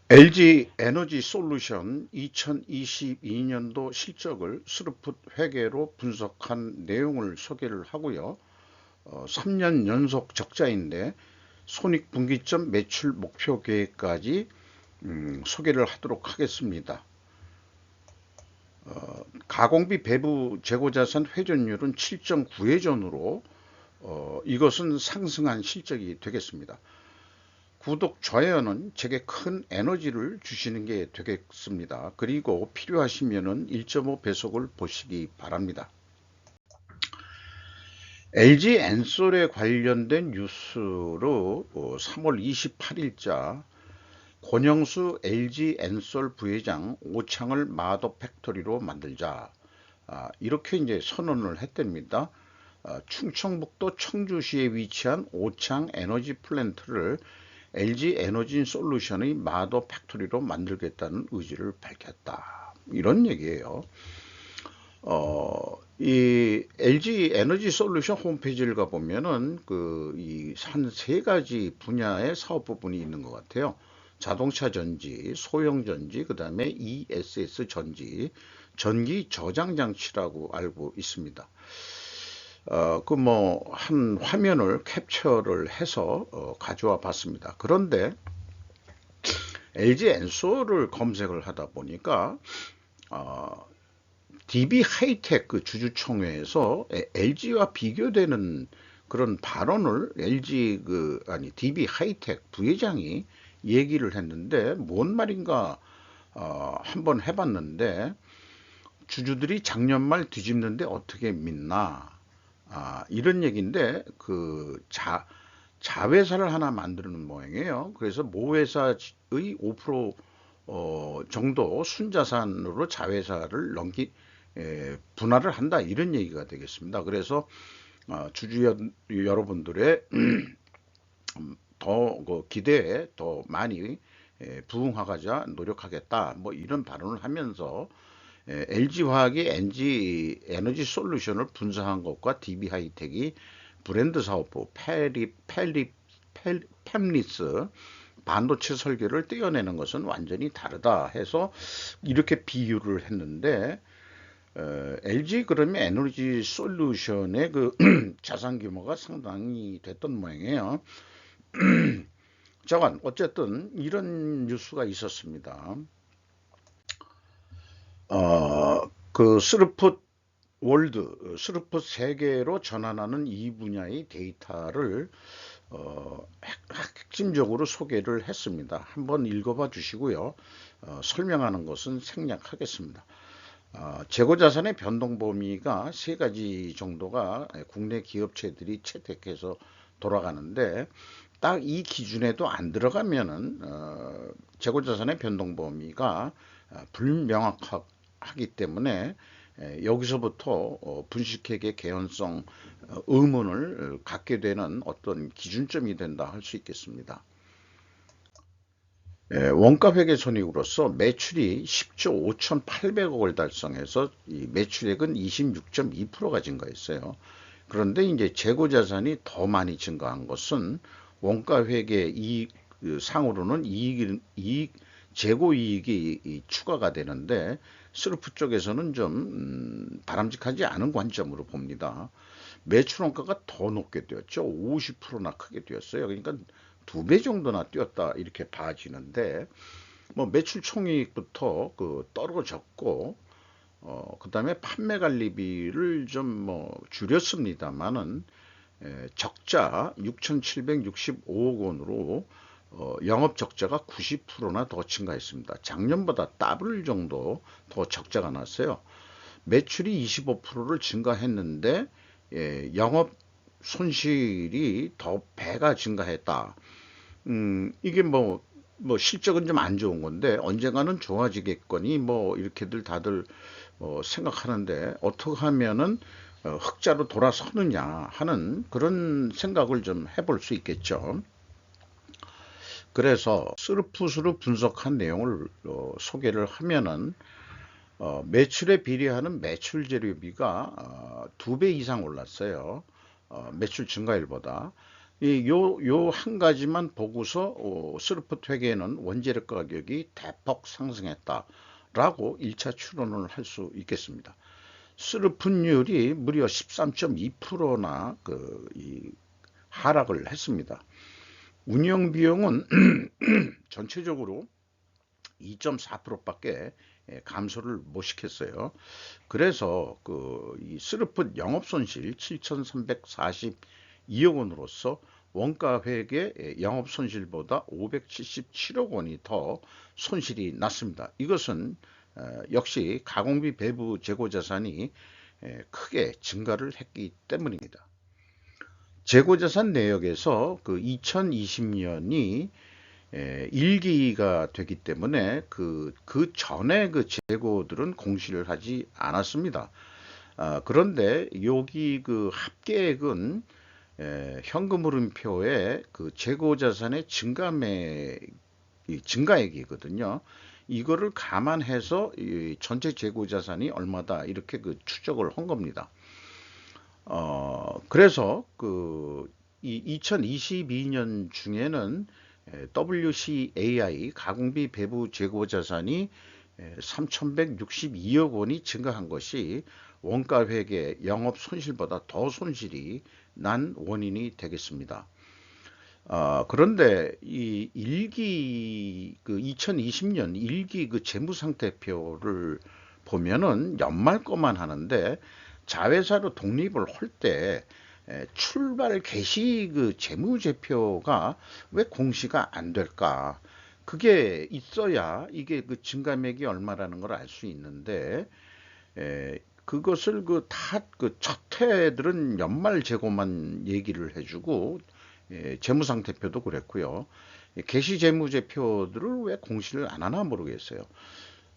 LG 에너지 솔루션 2022년도 실적을 스루풋 회계로 분석한 내용을 소개를 하고요. 3년 연속 적자인데 손익분기점 매출 목표 계획까지 소개를 하도록 하겠습니다. 가공비 배부 재고자산 회전율은 7.9회전으로 이것은 상승한 실적이 되겠습니다. 구독, 좋아요는 제게 큰 에너지를 주시는 게 되겠습니다. 그리고 필요하시면 1.5배속을 보시기 바랍니다. LG 엔솔에 관련된 뉴스로 3월 28일자 권영수 LG 엔솔 부회장 오창을 마더 팩토리로 만들자, 이렇게 이제 선언을 했답니다. 충청북도 청주시에 위치한 오창 에너지 플랜트를 LG 에너지 솔루션의 마더 팩토리로 만들겠다는 의지를 밝혔다. 이런 얘기예요. 이 LG 에너지 솔루션 홈페이지를 가보면은 한 세 가지 분야의 사업 부분이 있는 것 같아요. 자동차 전지, 소형 전지, 그 다음에 ESS 전지, 전기 저장 장치라고 알고 있습니다. 한 화면을 캡처를 해서 가져와 봤습니다. 그런데 LG 엔솔을 검색을 하다 보니까 DB 하이텍 그 주주총회에서 LG와 비교되는 그런 발언을 DB 하이텍 부회장이 얘기를 했는데 뭔 말인가 한번 해봤는데, 주주들이 작년 말 뒤집는데 어떻게 믿나, 이런 얘기인데 자회사를 하나 만드는 모양이에요. 그래서 모회사의 5% 정도 순자산으로 자회사를 분할을 한다, 이런 얘기가 되겠습니다. 그래서 주주 여러분들의 기대에 더 많이 부응하고자 노력하겠다, 뭐 이런 발언을 하면서 LG화학이 에너지 솔루션을 분사한 것과 DB하이텍이 브랜드 사업부 팹리스 반도체 설계를 떼어내는 것은 완전히 다르다 해서 이렇게 비유를 했는데, LG 그러면 에너지 솔루션의 자산 규모가 상당히 됐던 모양이에요. 자간 어쨌든 이런 뉴스가 있었습니다. 스루풋 스루풋 세계로 전환하는 이 분야의 데이터를 핵심적으로 소개를 했습니다. 한번 읽어봐 주시고요. 설명하는 것은 생략하겠습니다. 재고자산의 변동 범위가 세 가지 정도가 국내 기업체들이 채택해서 돌아가는데, 딱 이 기준에도 안 들어가면은 재고자산의 변동 범위가 불명확하기 때문에 여기서부터 분식회계 개연성 의문을 갖게 되는 어떤 기준점이 된다 할 수 있겠습니다. 원가회계 손익으로서 매출이 10조 5,800억을 달성해서 이 매출액은 26.2%가 증가했어요. 그런데 이제 재고자산이 더 많이 증가한 것은 원가회계 이익 상으로는 재고이익이 추가가 되는데, 스루프 쪽에서는 좀 바람직하지 않은 관점으로 봅니다. 매출 원가가 더 높게 뛰었죠. 50%나 크게 뛰었어요. 그러니까 2배 정도나 뛰었다, 이렇게 봐지는데, 뭐 매출 총이익부터 떨어졌고, 그다음에 판매 관리비를 좀 줄였습니다만은 적자 6,765억 원으로 영업 적자가 90%나 더 증가했습니다. 작년보다 더블 정도 더 적자가 났어요. 매출이 25%를 증가했는데 영업 손실이 더 배가 증가했다. 이게 실적은 좀 안 좋은 건데 언젠가는 좋아지겠거니 이렇게들 다들 생각하는데, 어떻게 하면은 흑자로 돌아서느냐 하는 그런 생각을 좀 해볼 수 있겠죠. 그래서 스루풋으로 분석한 내용을 소개를 하면은, 매출에 비례하는 매출 재료비가 2배 이상 올랐어요. 매출 증가율보다. 요 한 가지만 보고서 스루프 회계에는 원재료 가격이 대폭 상승했다라고 1차 추론을 할 수 있겠습니다. 스루프율이 무려 13.2%나 하락을 했습니다. 운영 비용은 전체적으로 2.4%밖에 감소를 못 시켰어요. 그래서 이 스루프 영업 손실 7,342억 원으로서 원가 회계 영업 손실보다 577억 원이 더 손실이 났습니다. 이것은 역시 가공비 배부 재고 자산이 크게 증가를 했기 때문입니다. 재고 자산 내역에서 2020년이 1기가 되기 때문에 그 전에 재고들은 공시를 하지 않았습니다. 그런데 여기 합계액은 현금 흐름표에 재고 자산의 증가액이거든요. 이거를 감안해서 전체 재고 자산이 얼마다 이렇게 추적을 한 겁니다. 그래서 이 2022년 중에는 WCAI 가공비 배부 재고 자산이 3,162억 원이 증가한 것이 원가 회계 영업 손실보다 더 손실이 난 원인이 되겠습니다. 그런데 이 2020년 1기 재무상태표를 보면은 연말 거만 하는데 자회사로 독립을 할 때 출발 개시 재무제표가 왜 공시가 안 될까? 그게 있어야 이게 증감액이 얼마라는 걸 알 수 있는데 그것을 첫 해들은 연말 재고만 얘기를 해주고 재무상태표도 그랬고요. 개시 재무제표들을 왜 공시를 안 하나 모르겠어요.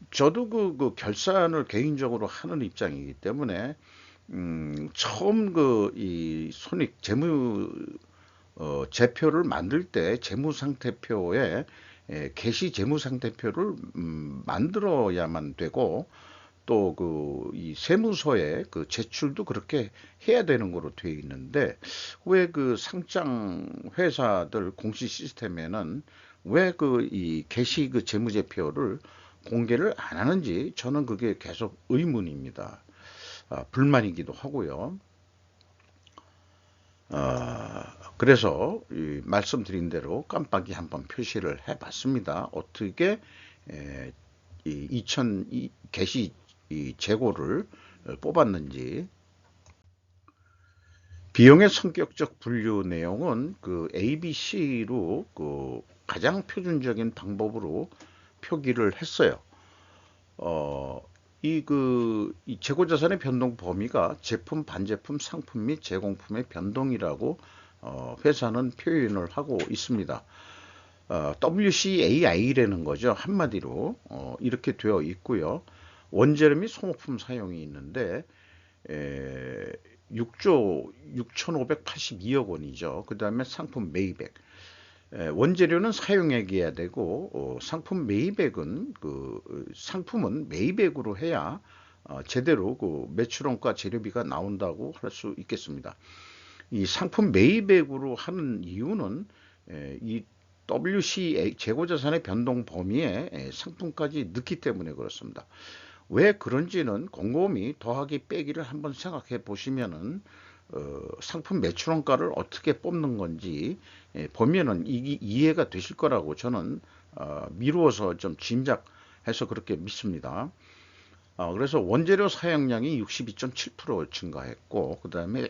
저도 결산을 개인적으로 하는 입장이기 때문에 처음 이 손익 재무 제표를 만들 때 재무상태표에 개시 재무상태표를 만들어야만 되고 또 이 세무서에 제출도 그렇게 해야 되는 거로 되어 있는데 왜 상장 회사들 공시 시스템에는 왜 이 개시 재무제표를 공개를 안 하는지 저는 그게 계속 의문입니다. 불만이기도 하고요. 그래서 말씀드린 대로 깜빡이 한번 표시를 해봤습니다. 어떻게 이 2000 개시 재고를 뽑았는지. 비용의 성격적 분류 내용은 ABC로 가장 표준적인 방법으로 표기를 했어요. 이 재고자산의 변동 범위가 제품, 반제품, 상품 및 제공품의 변동이라고 회사는 표현을 하고 있습니다. WCAI라는 거죠. 한마디로 이렇게 되어 있고요. 원재료 및 소모품 사용이 있는데 6조 6,582억 원이죠. 그 다음에 상품 매입액. 원재료는 사용액이어야 되고 상품 매입액은 상품은 매입액으로 해야 제대로 매출원가 재료비가 나온다고 할 수 있겠습니다. 이 상품 매입액으로 하는 이유는 이 WCA 재고자산의 변동 범위에 상품까지 넣기 때문에 그렇습니다. 왜 그런지는 곰곰이 더하기 빼기를 한번 생각해 보시면은 상품 매출원가를 어떻게 뽑는 건지 보면은 이해가 되실 거라고 저는 미루어서 좀 짐작해서 그렇게 믿습니다. 그래서 원재료 사용량이 62.7% 증가했고 그 다음에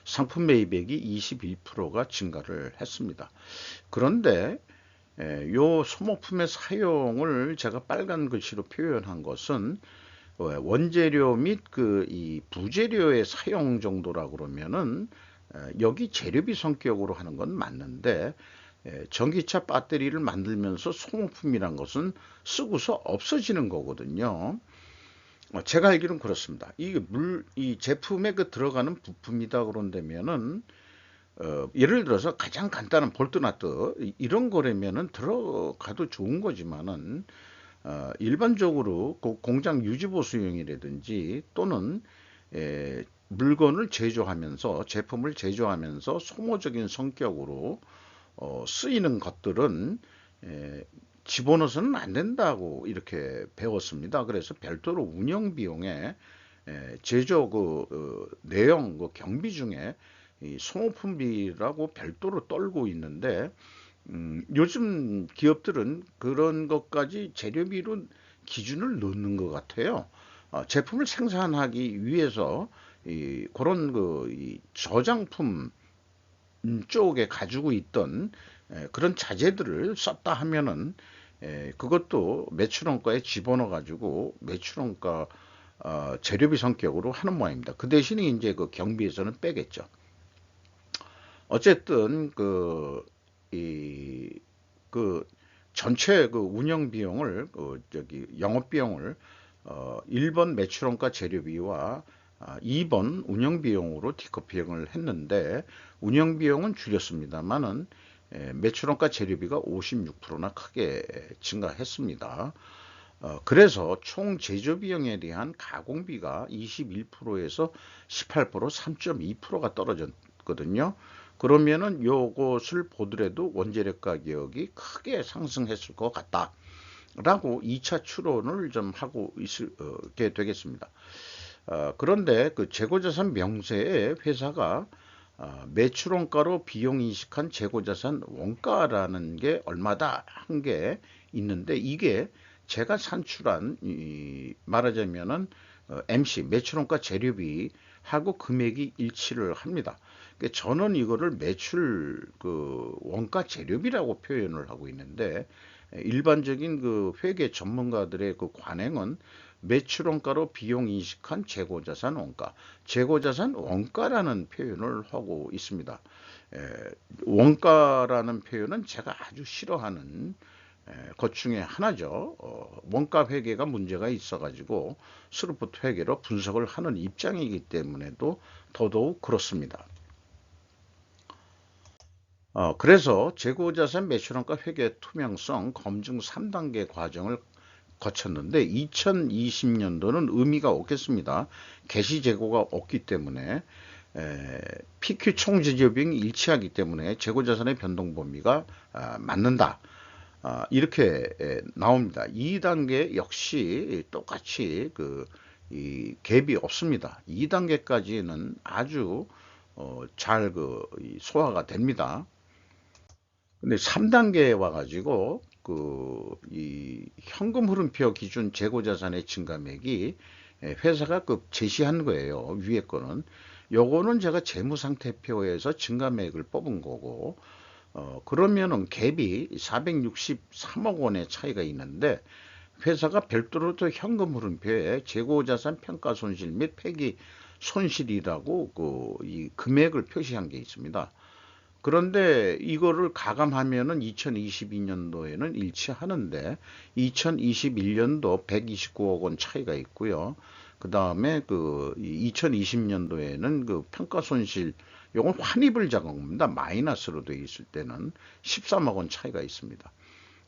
상품 매입액이 21%가 증가를 했습니다. 그런데 요 소모품의 사용을 제가 빨간 글씨로 표현한 것은 원재료 및 이 부재료의 사용 정도라 그러면은 여기 재료비 성격으로 하는 건 맞는데 전기차 배터리를 만들면서 소모품이란 것은 쓰고서 없어지는 거거든요. 제가 알기로는 그렇습니다. 이 제품에 들어가는 부품이다 그런다면은 예를 들어서 가장 간단한 볼트나트 이런 거라면은 들어가도 좋은 거지만은 일반적으로 공장 유지보수용이라든지 또는 물건을 제조하면서 제품을 제조하면서 소모적인 성격으로 쓰이는 것들은 에, 집어넣어서는 안 된다고 이렇게 배웠습니다. 그래서 별도로 운영 비용에 제조 내용 경비 중에 이 소모품비라고 별도로 떨고 있는데 요즘 기업들은 그런 것까지 재료비로 기준을 넣는 것 같아요. 제품을 생산하기 위해서 그런 이 저장품 쪽에 가지고 있던 그런 자재들을 썼다 하면은 그것도 매출원가에 집어넣어 가지고 매출원가 재료비 성격으로 하는 모양입니다. 그 대신에 이제 그 경비에서는 빼겠죠. 어쨌든 이, 그 전체 운영 비용을 영업 비용을 1번 매출원가 재료비와 2번 운영 비용으로 디커피형을 했는데 운영 비용은 줄였습니다만은 매출원가 재료비가 56%나 크게 증가했습니다. 그래서 총 제조 비용에 대한 가공비가 21%에서 18%, 3.2%가 떨어졌거든요. 그러면은 요것을 보더라도 원재료 가격이 크게 상승했을 것 같다라고 2차 추론을 좀 하고 있게 되겠습니다. 그런데 그 재고자산 명세에 회사가 매출원가로 비용 인식한 재고자산 원가라는 게 얼마다 한 게 있는데 이게 제가 산출한 말하자면은 MC 매출원가 재료비하고 금액이 일치를 합니다. 그러니까 저는 이거를 매출 원가 재료비라고 표현을 하고 있는데 일반적인 회계 전문가들의 관행은 매출원가로 비용 인식한 재고자산 원가, 재고자산 원가라는 표현을 하고 있습니다. 원가라는 표현은 제가 아주 싫어하는 것 중에 하나죠. 원가 회계가 문제가 있어가지고 스루프트 회계로 분석을 하는 입장이기 때문에도 더더욱 그렇습니다. 그래서 재고자산 매출원가 회계 투명성 검증 3단계 과정을 거쳤는데 2020년도는 의미가 없겠습니다. 개시 재고가 없기 때문에 PQ 총제조 비용이 일치하기 때문에 재고자산의 변동 범위가 맞는다. 이렇게 나옵니다. 2단계 역시 똑같이 이 갭이 없습니다. 2단계까지는 아주 잘 소화가 됩니다. 근데 3단계에 와가지고 이 현금 흐름표 기준 재고자산의 증가액이 회사가 제시한 거예요. 위에 거는. 요거는 제가 재무상태표에서 증가액을 뽑은 거고, 그러면은 갭이 463억 원의 차이가 있는데, 회사가 별도로 또 현금 흐름표에 재고자산 평가 손실 및 폐기 손실이라고 이 금액을 표시한 게 있습니다. 그런데 이거를 가감하면은 2022년도에는 일치하는데 2021년도 129억 원 차이가 있고요. 그 다음에 2020년도에는 평가 손실 요건 환입을 작업입니다. 마이너스로 되어 있을 때는 13억 원 차이가 있습니다.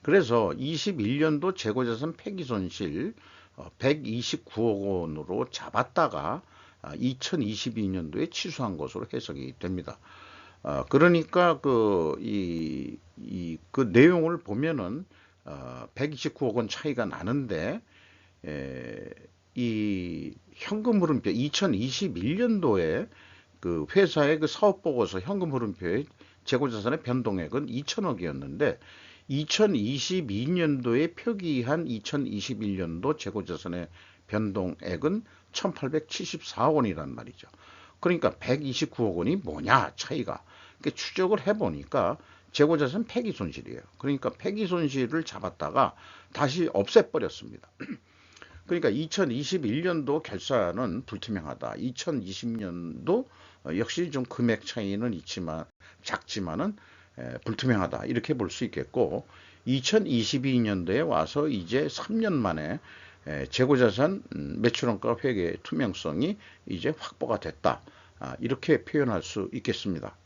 그래서 21년도 재고자산 폐기 손실 129억 원으로 잡았다가 2022년도에 취소한 것으로 해석이 됩니다. 그러니까 그 내용을 보면은 129억 원 차이가 나는데 이 현금 흐름표 2021년도에 그 회사의 사업 보고서 현금 흐름표의 재고자산의 변동액은 2천억이었는데 2022년도에 표기한 2021년도 재고자산의 변동액은 1874억 원이란 말이죠. 그러니까 129억 원이 뭐냐 차이가. 추적을 해보니까 재고자산 폐기 손실이에요. 그러니까 폐기 손실을 잡았다가 다시 없애버렸습니다. 그러니까 2021년도 결산은 불투명하다. 2020년도 역시 좀 금액 차이는 있지만 작지만은 불투명하다. 이렇게 볼 수 있겠고 2022년도에 와서 이제 3년 만에 재고자산 매출원가 회계 투명성이 이제 확보가 됐다. 이렇게 표현할 수 있겠습니다.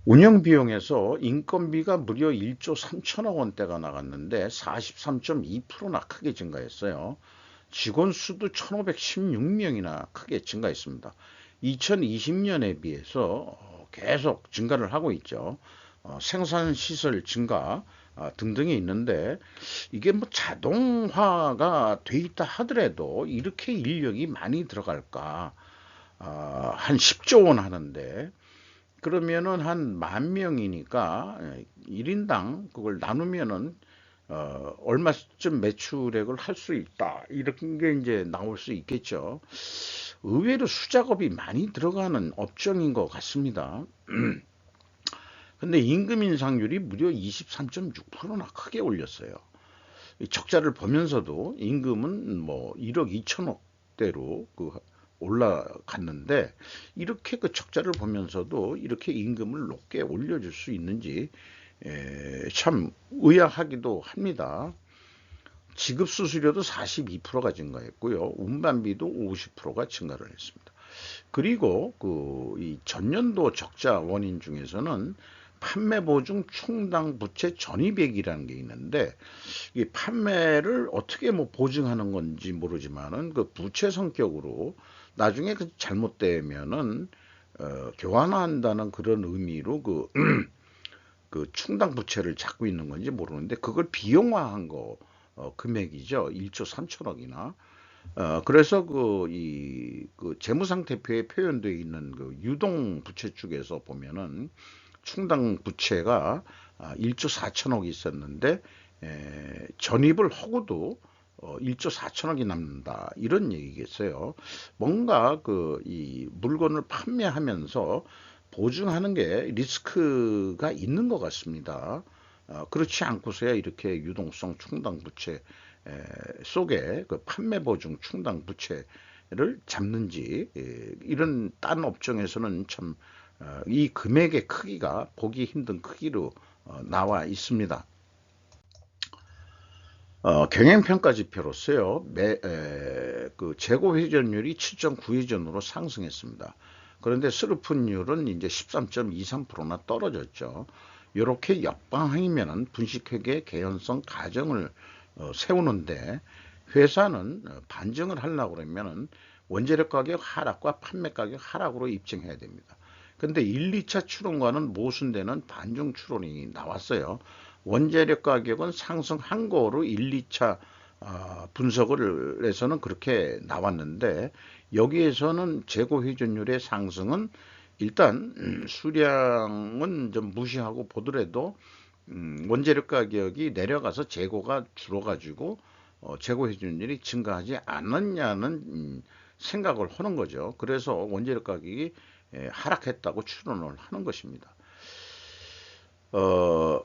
운영비용에서 인건비가 무려 1조 3천억 원대가 나갔는데 43.2%나 크게 증가했어요. 직원 수도 1516명이나 크게 증가했습니다. 2020년에 비해서 계속 증가를 하고 있죠. 생산시설 증가 등등이 있는데, 이게 뭐 자동화가 돼 있다 하더라도 이렇게 인력이 많이 들어갈까? 한 10조 원 하는데, 그러면은 한 10,000명이니까 1인당 그걸 나누면은 얼마쯤 매출액을 할 수 있다. 이런 게 이제 나올 수 있겠죠. 의외로 수작업이 많이 들어가는 업종인 것 같습니다. 근데 임금 인상률이 무려 23.6%나 크게 올렸어요. 적자를 보면서도 임금은 뭐 1억 2천억대로 올라갔는데, 이렇게 그 적자를 보면서도 이렇게 임금을 높게 올려줄 수 있는지 참 의아하기도 합니다. 지급 수수료도 42%가 증가했고요. 운반비도 50%가 증가를 했습니다. 그리고 이 전년도 적자 원인 중에서는 판매 보증 충당 부채 전입액이라는 게 있는데, 이 판매를 어떻게 뭐 보증하는 건지 모르지만은 그 부채 성격으로 나중에 그 잘못되면은 교환한다는 그런 의미로 그 충당 부채를 잡고 있는 건지 모르는데, 그걸 비용화한 거 금액이죠. 1조 3천억이나. 그래서 그 재무상태표에 표현되어 있는 그 유동 부채 쪽에서 보면은 충당 부채가 1조 4천억이 있었는데, 전입을 하고도 1조 4천억이 남는다. 이런 얘기겠어요. 뭔가 이 물건을 판매하면서 보증하는 게 리스크가 있는 것 같습니다. 그렇지 않고서야 이렇게 유동성 충당 부채 속에 그 판매 보증 충당 부채를 잡는지, 이런 딴 업종에서는 참 이 금액의 크기가 보기 힘든 크기로 나와 있습니다. 경영평가 지표로서요, 그 재고 회전율이 7.9회전으로 상승했습니다. 그런데 스루픈율은 이제 13.23%나 떨어졌죠. 이렇게 역방향이면은 분식회계 개연성 가정을 세우는데, 회사는 반증을 하려고 그러면은 원재료 가격 하락과 판매 가격 하락으로 입증해야 됩니다. 근데 1, 2차 추론과는 모순되는 반중 추론이 나왔어요. 원재료 가격은 상승한 거로 1, 2차 분석을 해서는 그렇게 나왔는데, 여기에서는 재고 회전율의 상승은 일단 수량은 좀 무시하고 보더라도 원재료 가격이 내려가서 재고가 줄어가지고 재고 회전율이 증가하지 않았냐는 생각을 하는 거죠. 그래서 원재료 가격이 하락했다고 추론을 하는 것입니다. 어,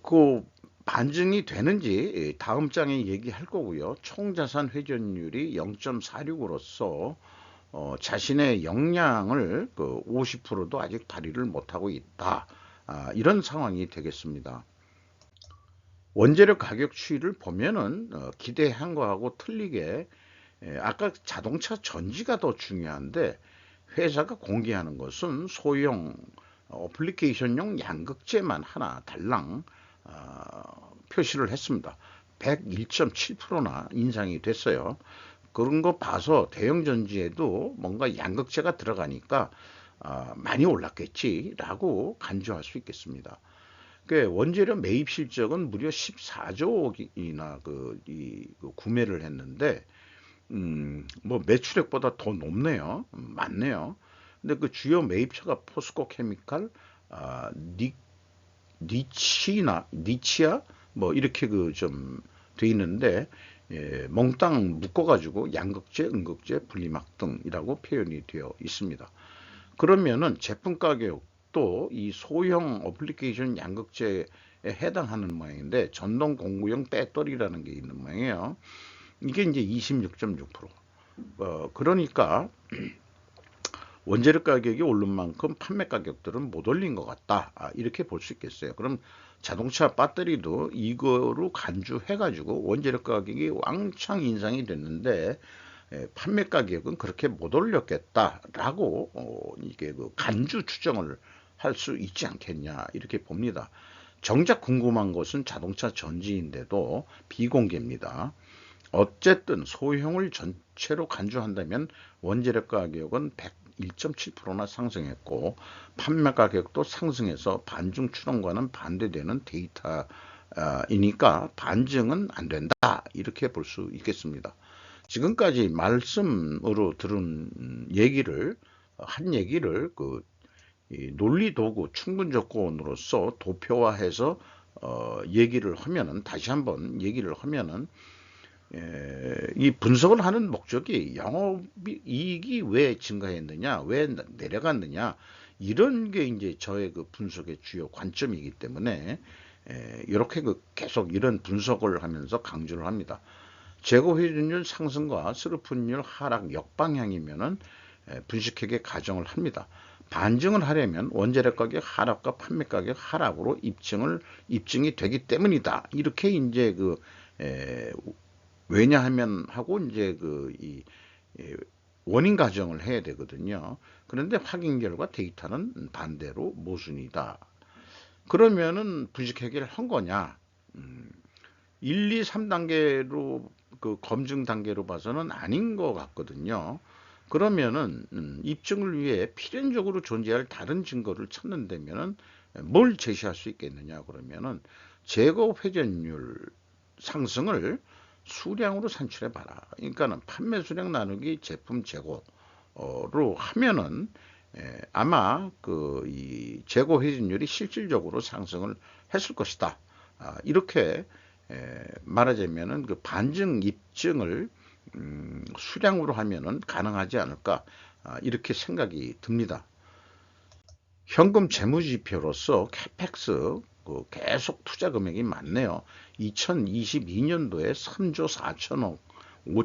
그 반증이 되는지 다음 장에 얘기할 거고요. 총자산 회전율이 0.46으로서 자신의 역량을 그 50%도 아직 발휘를 못하고 있다. 이런 상황이 되겠습니다. 원재료 가격 추이를 보면은 기대한 거하고 틀리게, 아까 자동차 전지가 더 중요한데, 회사가 공개하는 것은 소형 어플리케이션용 양극재만 하나 달랑 표시를 했습니다. 101.7%나 인상이 됐어요. 그런 거 봐서 대형 전지에도 뭔가 양극재가 들어가니까 많이 올랐겠지라고 간주할 수 있겠습니다. 그 원재료 매입 실적은 무려 14조이나 그 구매를 했는데, 뭐 매출액보다 더 높네요. 많네요. 근데 그 주요 매입처가 포스코 케미칼, 아, 니치아 뭐 이렇게 그 좀 돼 있는데, 몽땅 묶어가지고 양극재, 음극재, 분리막 등이라고 표현이 되어 있습니다. 그러면은 제품 가격도 이 소형 어플리케이션 양극재에 해당하는 모양인데, 전동 공구용 배터리라는 게 있는 모양이에요. 이게 이제 26.6%. 그러니까 원재료 가격이 오른 만큼 판매 가격들은 못 올린 것 같다. 이렇게 볼 수 있겠어요. 그럼 자동차 배터리도 이거로 간주해가지고 원재료 가격이 왕창 인상이 됐는데, 판매 가격은 그렇게 못 올렸겠다라고 이게 그 간주 추정을 할 수 있지 않겠냐, 이렇게 봅니다. 정작 궁금한 것은 자동차 전지인데도 비공개입니다. 어쨌든 소형을 전체로 간주한다면 원재료 가격은 101.7%나 상승했고 판매 가격도 상승해서 반중 추론과는 반대되는 데이터이니까 반증은 안 된다, 이렇게 볼 수 있겠습니다. 지금까지 말씀으로 들은 얘기를 한 얘기를 논리 도구 충분 조건으로서 도표화해서 얘기를 하면은, 다시 한번 얘기를 하면은, 이 분석을 하는 목적이 영업이익이 왜 증가했느냐, 왜 내려갔느냐, 이런 게 이제 저의 그 분석의 주요 관점이기 때문에 이렇게 계속 이런 분석을 하면서 강조를 합니다. 재고 회전율 상승과 스루프율 하락 역방향이면은 분식회계 가정을 합니다. 반증을 하려면 원재료 가격 하락과 판매 가격 하락으로 입증이 되기 때문이다. 이렇게 이제 왜냐하면 하고 이제 원인 가정을 해야 되거든요. 그런데 확인 결과 데이터는 반대로 모순이다. 그러면은 분식회계를 한 거냐? 1, 2, 3단계로 검증 단계로 봐서는 아닌 것 같거든요. 그러면은 입증을 위해 필연적으로 존재할 다른 증거를 찾는다면은 뭘 제시할 수 있겠느냐? 그러면은 재고 회전율 상승을 수량으로 산출해 봐라. 그러니까는 판매 수량 나누기 제품 재고로 하면은 아마 이 재고 회전율이 실질적으로 상승을 했을 것이다. 이렇게 말하자면은 반증 입증을 수량으로 하면은 가능하지 않을까, 이렇게 생각이 듭니다. 현금 재무지표로서 캐펙스 계속 투자 금액이 많네요. 2022년도에 3조 4천억,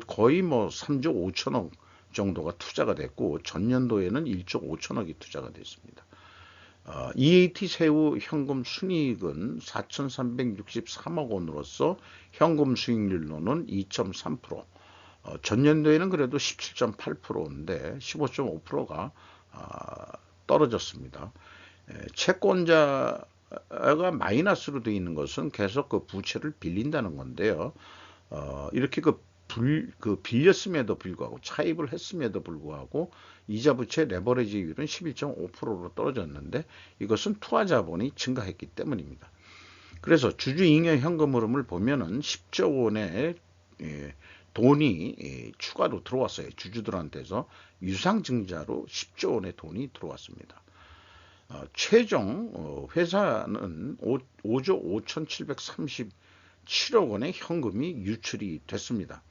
거의 3조 5천억 정도가 투자가 됐고 전년도에는 1조 5천억이 투자가 됐습니다. EAT 세후 현금 순이익은 4,363억 원으로서 현금 수익률로는 2.3%, 전년도에는 그래도 17.8%인데 15.5%가 떨어졌습니다. 채권자가 마이너스로 되어 있는 것은 계속 부채를 빌린다는 건데요. 이렇게 빌렸음에도 불구하고, 차입을 했음에도 불구하고 이자 부채 레버리지율은 11.5%로 떨어졌는데 이것은 투하 자본이 증가했기 때문입니다. 그래서 주주 잉여 현금 흐름을 보면은 10조 원의 돈이 추가로 들어왔어요. 주주들한테서 유상증자로 10조 원의 돈이 들어왔습니다. 최종 회사는 5조 5,737억 원의 현금이 유출이 됐습니다.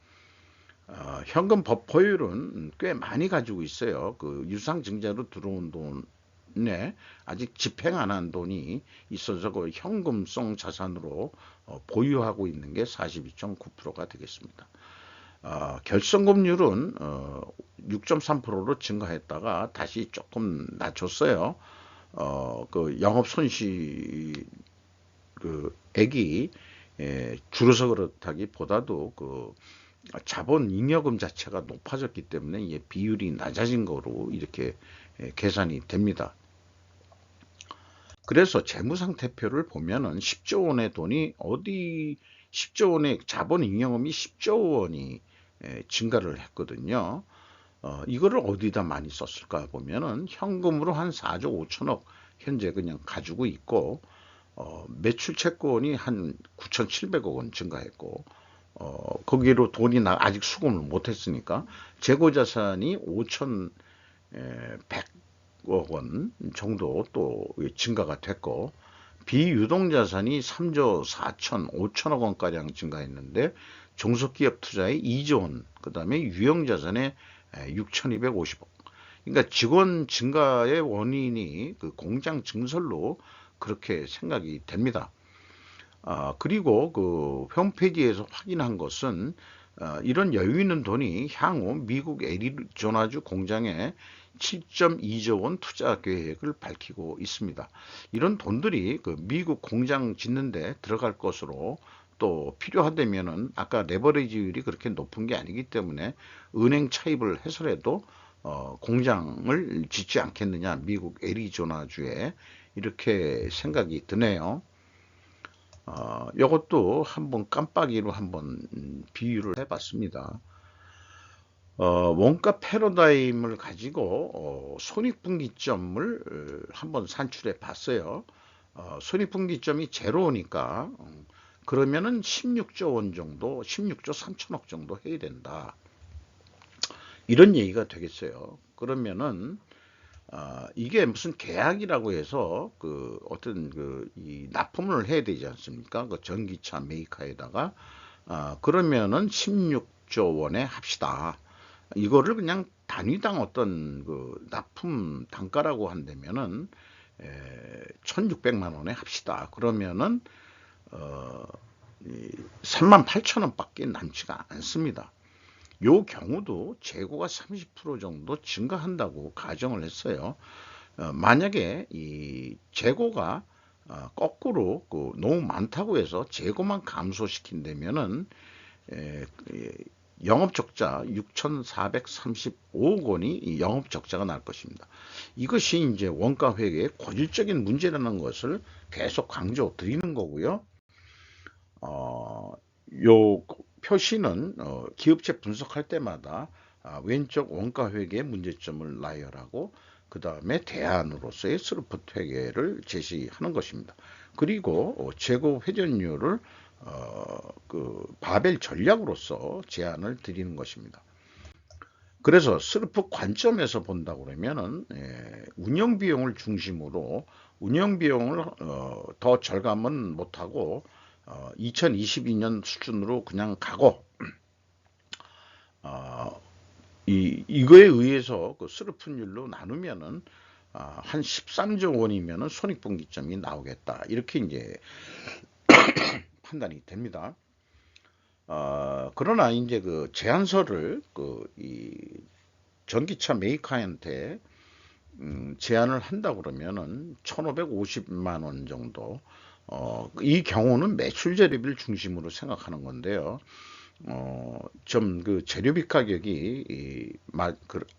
현금 보유율은 꽤 많이 가지고 있어요. 유상증자로 들어온 돈에 아직 집행 안 한 돈이 있어서 현금성 자산으로 보유하고 있는 게 42.9%가 되겠습니다. 결성금률은 6.3%로 증가했다가 다시 조금 낮췄어요. 영업 손실 액이 줄어서 그렇다기보다도 자본 잉여금 자체가 높아졌기 때문에 비율이 낮아진 거로 이렇게 계산이 됩니다. 그래서 재무상태표를 보면은 10조 원의 돈이 10조 원의 자본 잉여금이 10조 원이 증가를 했거든요. 이거를 어디다 많이 썼을까 보면은 현금으로 한 4조 5천억 현재 그냥 가지고 있고, 매출 채권이 한 9,700억 원 증가했고, 거기로 돈이 아직 수금을 못했으니까 재고자산이 5,100억 원 정도 또 증가가 됐고, 비유동자산이 3조 4천 5천억 원가량 증가했는데 종속기업 투자에 2조 원, 그 다음에 유형자산에 6,250억. 그러니까 직원 증가의 원인이 공장 증설로 그렇게 생각이 됩니다. 그리고 홈페이지에서 확인한 것은 이런 여유 있는 돈이 향후 미국 애리조나주 공장에 7.2조 원 투자 계획을 밝히고 있습니다. 이런 돈들이 미국 공장 짓는데 들어갈 것으로, 또 필요하다면은 아까 레버리지율이 그렇게 높은 게 아니기 때문에 은행 차입을 해서라도 공장을 짓지 않겠느냐, 미국 애리조나주에, 이렇게 생각이 드네요. 이것도 한번 깜빡이로 한번 비유를 해봤습니다. 원가 패러다임을 가지고 손익분기점을 한번 산출해 봤어요. 손익분기점이 제로니까 그러면은 16조 원 정도, 16조 3천억 정도 해야 된다. 이런 얘기가 되겠어요. 그러면은 이게 무슨 계약이라고 해서 그 어떤 이 납품을 해야 되지 않습니까? 그 전기차 메이커에다가 그러면은 16조 원에 합시다. 이거를 그냥 단위당 어떤 그 납품 단가라고 한다면은 1,600만 원에 합시다. 그러면은 어, 38,000원밖에 남지가 않습니다. 요 경우도 재고가 30% 정도 증가한다고 가정을 했어요. 만약에 이 재고가 거꾸로 너무 많다고 해서 재고만 감소시킨다면은 영업적자 6,435억 원이 영업적자가 날 것입니다. 이것이 이제 원가회계의 고질적인 문제라는 것을 계속 강조 드리는 거고요. 요 표시는 기업체 분석할 때마다 왼쪽 원가회계의 문제점을 나열하고 그 다음에 대안으로서의 스루프트 회계를 제시하는 것입니다. 그리고 재고 회전율을 그 바벨 전략으로서 제안을 드리는 것입니다. 그래서 스루프 관점에서 본다 그러면은 운영 비용을 중심으로 운영 비용을 더 절감은 못하고 2022년 수준으로 그냥 가고 이거에 의해서 그 스루프율로 나누면은 한 13조 원이면은 손익분기점이 나오겠다 이렇게 이제 판단이 됩니다. 그러나 이제 그 제안서를 이 전기차 메이커한테 제안을 한다 그러면은 1,550만 원 정도. 이 경우는 매출 재료비를 중심으로 생각하는 건데요. 좀 그 재료비 가격이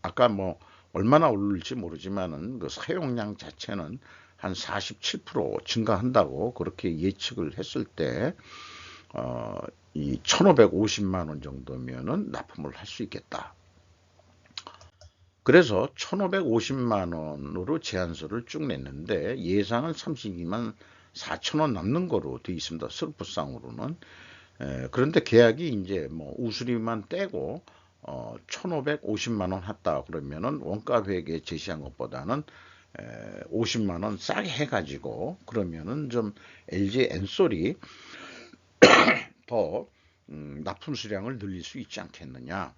아까 뭐 얼마나 오를지 모르지만은 그 사용량 자체는 한 47% 증가한다고 그렇게 예측을 했을 때, 이 1,550만 원 정도면은 납품을 할 수 있겠다. 그래서 1,550만 원으로 제안서를 쭉 냈는데 예상은 32만 4천 원 남는 거로 되어 있습니다. 스루프상으로는. 그런데 계약이 이제 뭐 우수리만 떼고 1,550만 원 했다 그러면은 원가 회계 제시한 것보다는 50만 원 싸게 해가지고 그러면은 좀 LG 엔솔이 더 납품 수량을 늘릴 수 있지 않겠느냐.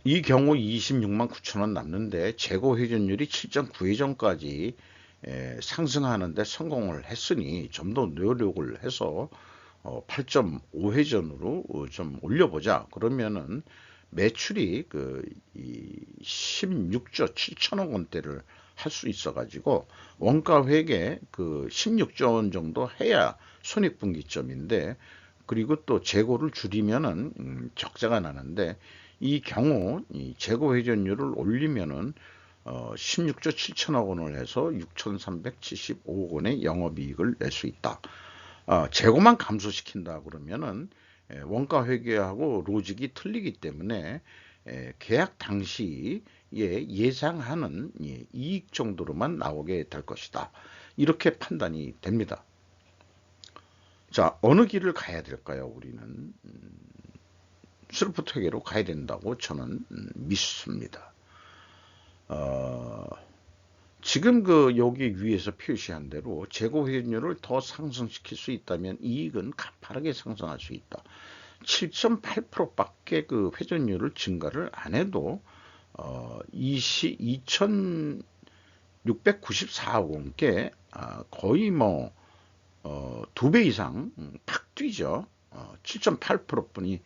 이 경우 26만 9천 원 남는데 재고 회전율이 7.9회전까지 상승하는데 성공을 했으니 좀 더 노력을 해서 8.5회전으로 좀 올려보자. 그러면은 매출이 이 16조 7천억 원대를 할 수 있어가지고 원가 회계 16조 원 정도 해야 손익분기점인데 그리고 또 재고를 줄이면은 적자가 나는데 이 경우 이 재고 회전율을 올리면은 16조 7천억 원을 해서 6,375억 원의 영업이익을 낼 수 있다. 재고만 감소시킨다 그러면은 원가 회계하고 로직이 틀리기 때문에 계약 당시에 예상하는 이익 정도로만 나오게 될 것이다. 이렇게 판단이 됩니다. 자, 어느 길을 가야 될까요? 우리는 스루프트 회계로 가야 된다고 저는 믿습니다. 지금 여기 위에서 표시한 대로 재고 회전율을 더 상승시킬 수 있다면 이익은 가파르게 상승할 수 있다. 7.8%밖에 그 회전율을 증가를 안 해도 2,694억 원께 거의 뭐 2배 이상 팍 뛰죠. 7.8%뿐이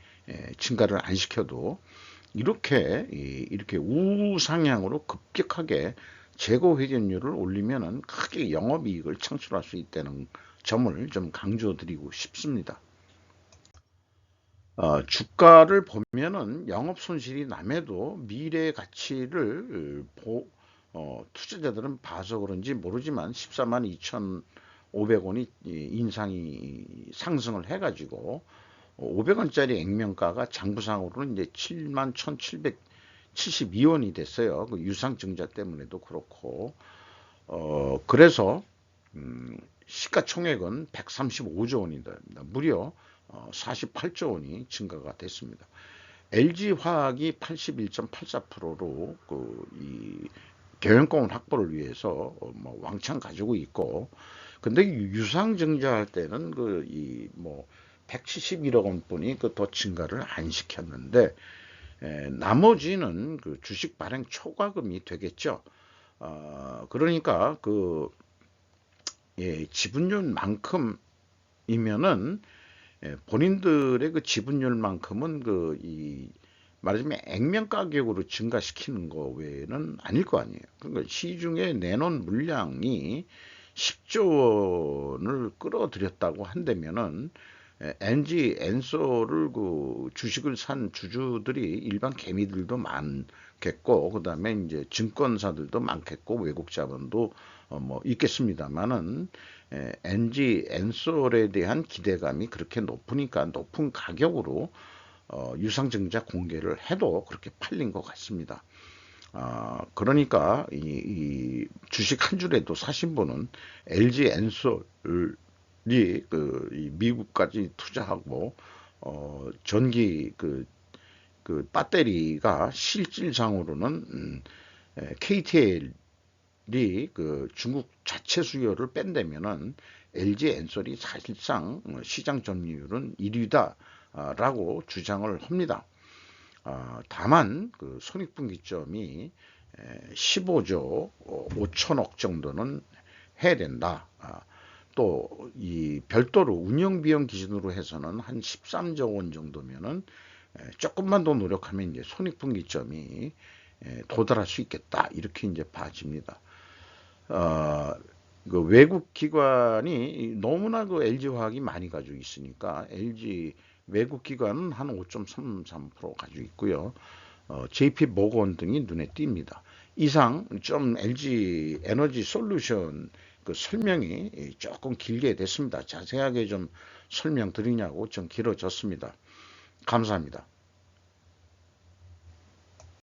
증가를 안 시켜도 이렇게 우상향으로 급격하게 재고 회전율을 올리면은 크게 영업이익을 창출할 수 있다는 점을 좀 강조드리고 싶습니다. 주가를 보면은 영업 손실이 남해도 미래 가치를 투자자들은 봐서 그런지 모르지만 14만 2천 500원이 인상이 상승을 해가지고 500원짜리 액면가가 장부상으로는 이제 71,772원이 됐어요. 그 유상증자 때문에도 그렇고 그래서 시가총액은 135조 원이다. 무려 48조 원이 증가가 됐습니다. LG화학이 81.84%로 이 경영권 확보를 위해서 뭐 왕창 가지고 있고, 근데 유상증자할 때는 뭐 171억 원뿐이 더 증가를 안 시켰는데, 나머지는 주식 발행 초과금이 되겠죠. 그러니까 지분율만큼이면은 본인들의 지분율만큼은 말하자면 액면 가격으로 증가시키는 거 외에는 아닐 거 아니에요. 그러니까 시중에 내놓은 물량이 10조 원을 끌어들였다고 한다면은 NG, 엔소를 주식을 산 주주들이 일반 개미들도 많겠고, 그 다음에 이제 증권사들도 많겠고, 외국 자본도 뭐 있겠습니다만은, NG, 엔솔에 대한 기대감이 그렇게 높으니까 높은 가격으로 유상증자 공개를 해도 그렇게 팔린 것 같습니다. 그러니까 이 주식 한 주라도 사신 분은 LG 엔솔이 이 미국까지 투자하고 전기 배터리가 실질상으로는 KTL이 중국 자체 수요를 뺀다면은 LG 엔솔이 사실상 시장 점유율은 1위다라고 주장을 합니다. 다만 손익분기점이 15조 5천억 정도는 해야 된다. 또 이 별도로 운영비용 기준으로 해서는 한 13조 원 정도면은 조금만 더 노력하면 이제 손익분기점이 도달할 수 있겠다, 이렇게 이제 봐집니다. 외국 기관이 너무나 LG화학이 많이 가지고 있으니까 LG 외국 기관은 한 5.33% 가지고 있고요. JP 모건 등이 눈에 띕니다. 이상 좀 LG 에너지 솔루션 설명이 조금 길게 됐습니다. 자세하게 좀 설명드리냐고 좀 길어졌습니다. 감사합니다.